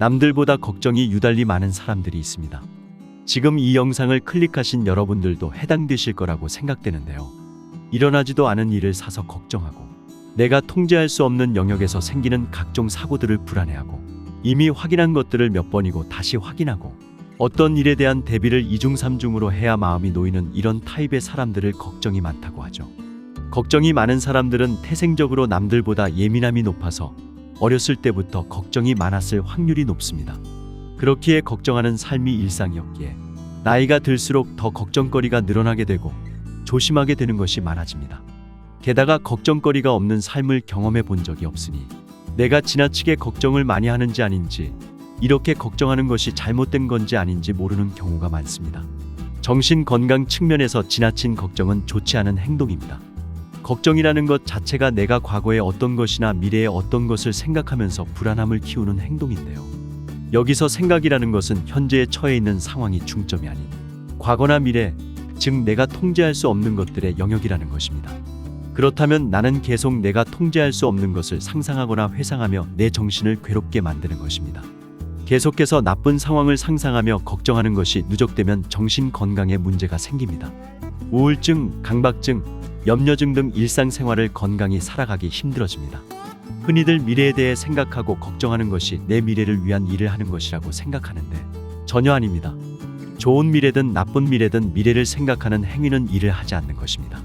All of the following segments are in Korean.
남들보다 걱정이 유달리 많은 사람들이 있습니다. 지금 이 영상을 클릭하신 여러분들도 해당되실 거라고 생각되는데요. 일어나지도 않은 일을 사서 걱정하고, 내가 통제할 수 없는 영역에서 생기는 각종 사고들을 불안해하고, 이미 확인한 것들을 몇 번이고 다시 확인하고, 어떤 일에 대한 대비를 이중삼중으로 해야 마음이 놓이는 이런 타입의 사람들을 걱정이 많다고 하죠. 걱정이 많은 사람들은 태생적으로 남들보다 예민함이 높아서 어렸을 때부터 걱정이 많았을 확률이 높습니다. 그렇기에 걱정하는 삶이 일상이었기에 나이가 들수록 더 걱정거리가 늘어나게 되고 조심하게 되는 것이 많아집니다. 게다가 걱정거리가 없는 삶을 경험해 본 적이 없으니 내가 지나치게 걱정을 많이 하는지 아닌지, 이렇게 걱정하는 것이 잘못된 건지 아닌지 모르는 경우가 많습니다. 정신 건강 측면에서 지나친 걱정은 좋지 않은 행동입니다. 걱정이라는 것 자체가 내가 과거의 어떤 것이나 미래의 어떤 것을 생각하면서 불안함을 키우는 행동인데요. 여기서 생각이라는 것은 현재에 처해 있는 상황이 중점이 아닌 과거나 미래, 즉 내가 통제할 수 없는 것들의 영역이라는 것입니다. 그렇다면 나는 계속 내가 통제할 수 없는 것을 상상하거나 회상하며 내 정신을 괴롭게 만드는 것입니다. 계속해서 나쁜 상황을 상상하며 걱정하는 것이 누적되면 정신 건강에 문제가 생깁니다. 우울증, 강박증, 염려증 등 일상생활을 건강히 살아가기 힘들어집니다. 흔히들 미래에 대해 생각하고 걱정하는 것이 내 미래를 위한 일을 하는 것이라고 생각하는데 전혀 아닙니다. 좋은 미래든 나쁜 미래든 미래를 생각하는 행위는 일을 하지 않는 것입니다.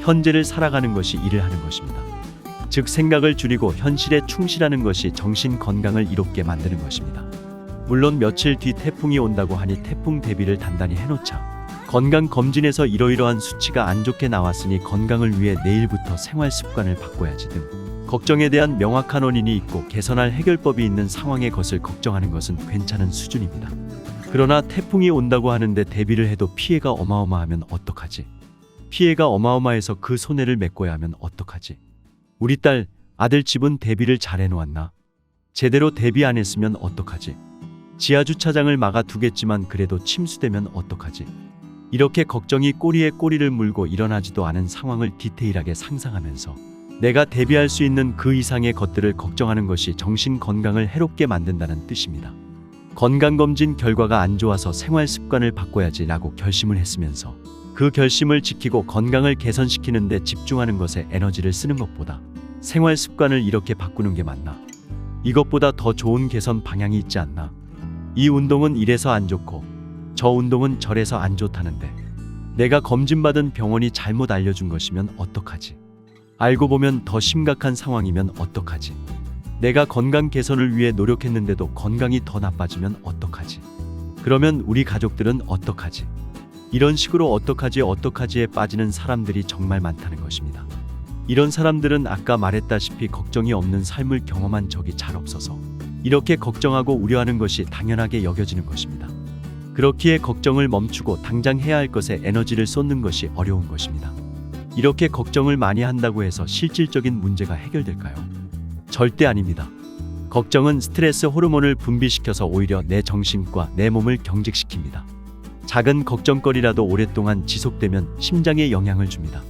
현재를 살아가는 것이 일을 하는 것입니다. 즉 생각을 줄이고 현실에 충실하는 것이 정신 건강을 이롭게 만드는 것입니다. 물론 며칠 뒤 태풍이 온다고 하니 태풍 대비를 단단히 해놓자, 건강검진에서 이러이러한 수치가 안 좋게 나왔으니 건강을 위해 내일부터 생활 습관을 바꿔야지 등 걱정에 대한 명확한 원인이 있고 개선할 해결법이 있는 상황의 것을 걱정하는 것은 괜찮은 수준입니다. 그러나 태풍이 온다고 하는데 대비를 해도 피해가 어마어마하면 어떡하지? 피해가 어마어마해서 그 손해를 메꿔야 하면 어떡하지? 우리 딸, 아들 집은 대비를 잘 해놓았나? 제대로 대비 안 했으면 어떡하지? 지하주차장을 막아 두겠지만 그래도 침수되면 어떡하지? 이렇게 걱정이 꼬리에 꼬리를 물고 일어나지도 않은 상황을 디테일하게 상상하면서 내가 대비할 수 있는 그 이상의 것들을 걱정하는 것이 정신 건강을 해롭게 만든다는 뜻입니다. 건강검진 결과가 안 좋아서 생활 습관을 바꿔야지 라고 결심을 했으면서 그 결심을 지키고 건강을 개선시키는 데 집중하는 것에 에너지를 쓰는 것보다 생활 습관을 이렇게 바꾸는 게 맞나? 이것보다 더 좋은 개선 방향이 있지 않나? 이 운동은 이래서 안 좋고 저 운동은 저래서 안 좋다는데 내가 검진받은 병원이 잘못 알려준 것이면 어떡하지? 알고 보면 더 심각한 상황이면 어떡하지? 내가 건강 개선을 위해 노력했는데도 건강이 더 나빠지면 어떡하지? 그러면 우리 가족들은 어떡하지? 이런 식으로 어떡하지에 빠지는 사람들이 정말 많다는 것입니다. 이런 사람들은 아까 말했다시피 걱정이 없는 삶을 경험한 적이 잘 없어서 이렇게 걱정하고 우려하는 것이 당연하게 여겨지는 것입니다. 그렇기에 걱정을 멈추고 당장 해야 할 것에 에너지를 쏟는 것이 어려운 것입니다. 이렇게 걱정을 많이 한다고 해서 실질적인 문제가 해결될까요? 절대 아닙니다. 걱정은 스트레스 호르몬을 분비시켜서 오히려 내 정신과 내 몸을 경직시킵니다. 작은 걱정거리라도 오랫동안 지속되면 심장에 영향을 줍니다.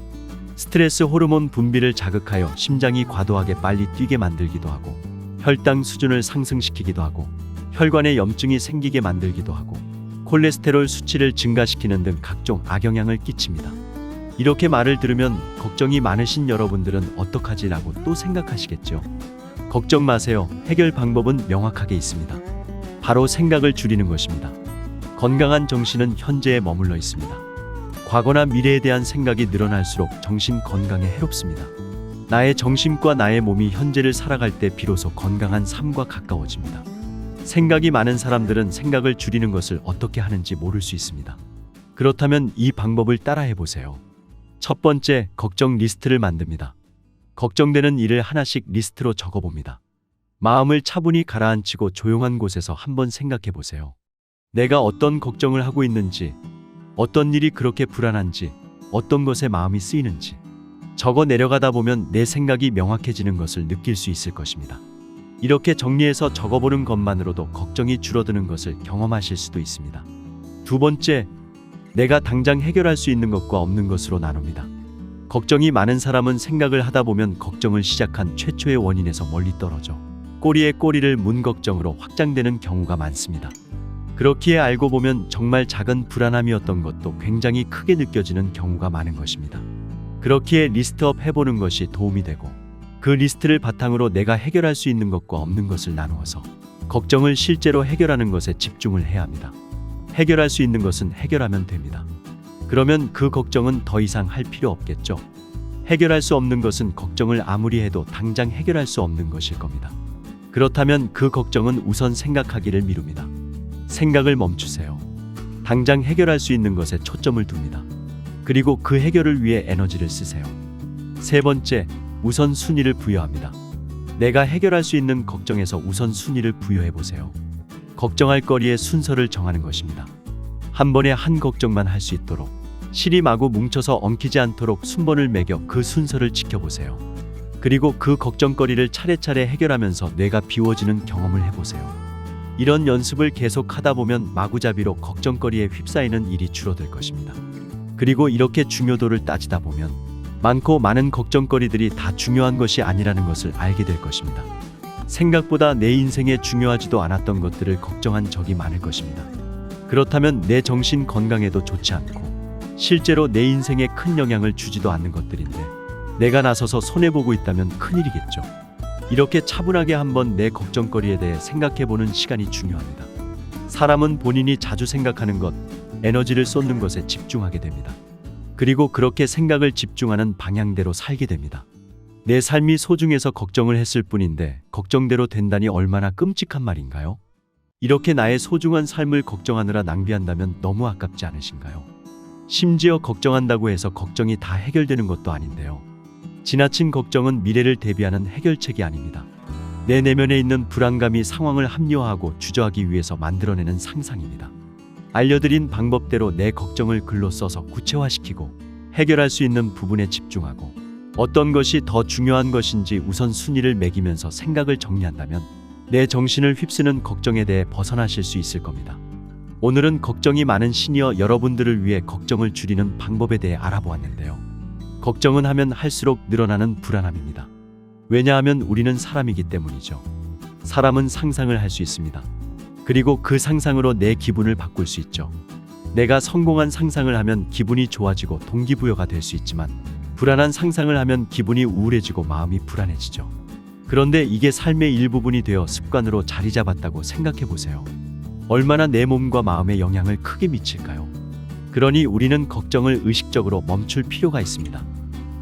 스트레스 호르몬 분비를 자극하여 심장이 과도하게 빨리 뛰게 만들기도 하고, 혈당 수준을 상승시키기도 하고, 혈관에 염증이 생기게 만들기도 하고, 콜레스테롤 수치를 증가시키는 등 각종 악영향을 끼칩니다. 이렇게 말을 들으면 걱정이 많으신 여러분들은 어떡하지라고 또 생각하시겠죠. 걱정 마세요. 해결 방법은 명확하게 있습니다. 바로 생각을 줄이는 것입니다. 건강한 정신은 현재에 머물러 있습니다. 과거나 미래에 대한 생각이 늘어날수록 정신 건강에 해롭습니다. 나의 정신과 나의 몸이 현재를 살아갈 때 비로소 건강한 삶과 가까워집니다. 생각이 많은 사람들은 생각을 줄이는 것을 어떻게 하는지 모를 수 있습니다. 그렇다면 이 방법을 따라해 보세요. 첫 번째, 걱정 리스트를 만듭니다. 걱정되는 일을 하나씩 리스트로 적어봅니다. 마음을 차분히 가라앉히고 조용한 곳에서 한번 생각해 보세요. 내가 어떤 걱정을 하고 있는지, 어떤 일이 그렇게 불안한지, 어떤 것에 마음이 쓰이는지 적어 내려가다 보면 내 생각이 명확해지는 것을 느낄 수 있을 것입니다. 이렇게 정리해서 적어보는 것만으로도 걱정이 줄어드는 것을 경험하실 수도 있습니다. 두 번째, 내가 당장 해결할 수 있는 것과 없는 것으로 나눕니다. 걱정이 많은 사람은 생각을 하다 보면 걱정을 시작한 최초의 원인에서 멀리 떨어져 꼬리에 꼬리를 문 걱정으로 확장되는 경우가 많습니다. 그렇기에 알고 보면 정말 작은 불안함이었던 것도 굉장히 크게 느껴지는 경우가 많은 것입니다. 그렇기에 리스트업 해보는 것이 도움이 되고 그 리스트를 바탕으로 내가 해결할 수 있는 것과 없는 것을 나누어서 걱정을 실제로 해결하는 것에 집중을 해야 합니다. 해결할 수 있는 것은 해결하면 됩니다. 그러면 그 걱정은 더 이상 할 필요 없겠죠. 해결할 수 없는 것은 걱정을 아무리 해도 당장 해결할 수 없는 것일 겁니다. 그렇다면 그 걱정은 우선 생각하기를 미룹니다. 생각을 멈추세요. 당장 해결할 수 있는 것에 초점을 둡니다. 그리고 그 해결을 위해 에너지를 쓰세요. 세 번째, 우선 순위를 부여합니다. 내가 해결할 수 있는 걱정에서 우선 순위를 부여해 보세요. 걱정할 거리의 순서를 정하는 것입니다. 한 번에 한 걱정만 할 수 있도록 실이 마구 뭉쳐서 엉키지 않도록 순번을 매겨 그 순서를 지켜보세요. 그리고 그 걱정거리를 차례차례 해결하면서 뇌가 비워지는 경험을 해보세요. 이런 연습을 계속 하다 보면 마구잡이로 걱정거리에 휩싸이는 일이 줄어들 것입니다. 그리고 이렇게 중요도를 따지다 보면 많고 많은 걱정거리들이 다 중요한 것이 아니라는 것을 알게 될 것입니다. 생각보다 내 인생에 중요하지도 않았던 것들을 걱정한 적이 많을 것입니다. 그렇다면 내 정신 건강에도 좋지 않고 실제로 내 인생에 큰 영향을 주지도 않는 것들인데 내가 나서서 손해보고 있다면 큰일이겠죠. 이렇게 차분하게 한번 내 걱정거리에 대해 생각해보는 시간이 중요합니다. 사람은 본인이 자주 생각하는 것, 에너지를 쏟는 것에 집중하게 됩니다. 그리고 그렇게 생각을 집중하는 방향대로 살게 됩니다. 내 삶이 소중해서 걱정을 했을 뿐인데 걱정대로 된다니 얼마나 끔찍한 말인가요? 이렇게 나의 소중한 삶을 걱정하느라 낭비한다면 너무 아깝지 않으신가요? 심지어 걱정한다고 해서 걱정이 다 해결되는 것도 아닌데요. 지나친 걱정은 미래를 대비하는 해결책이 아닙니다. 내 내면에 있는 불안감이 상황을 합리화하고 주저하기 위해서 만들어내는 상상입니다. 알려드린 방법대로 내 걱정을 글로 써서 구체화시키고 해결할 수 있는 부분에 집중하고 어떤 것이 더 중요한 것인지 우선 순위를 매기면서 생각을 정리한다면 내 정신을 휩쓰는 걱정에 대해 벗어나실 수 있을 겁니다. 오늘은 걱정이 많은 시니어 여러분들을 위해 걱정을 줄이는 방법에 대해 알아보았는데요. 걱정은 하면 할수록 늘어나는 불안함입니다. 왜냐하면 우리는 사람이기 때문이죠. 사람은 상상을 할 수 있습니다. 그리고 그 상상으로 내 기분을 바꿀 수 있죠. 내가 성공한 상상을 하면 기분이 좋아지고 동기부여가 될 수 있지만 불안한 상상을 하면 기분이 우울해지고 마음이 불안해지죠. 그런데 이게 삶의 일부분이 되어 습관으로 자리 잡았다고 생각해 보세요. 얼마나 내 몸과 마음에 영향을 크게 미칠까요? 그러니 우리는 걱정을 의식적으로 멈출 필요가 있습니다.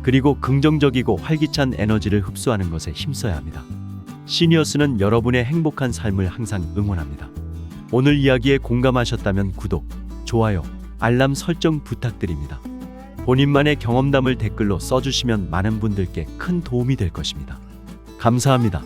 그리고 긍정적이고 활기찬 에너지를 흡수하는 것에 힘써야 합니다. 시니어스는 여러분의 행복한 삶을 항상 응원합니다. 오늘 이야기에 공감하셨다면 구독, 좋아요, 알람 설정 부탁드립니다. 본인만의 경험담을 댓글로 써주시면 많은 분들께 큰 도움이 될 것입니다. 감사합니다.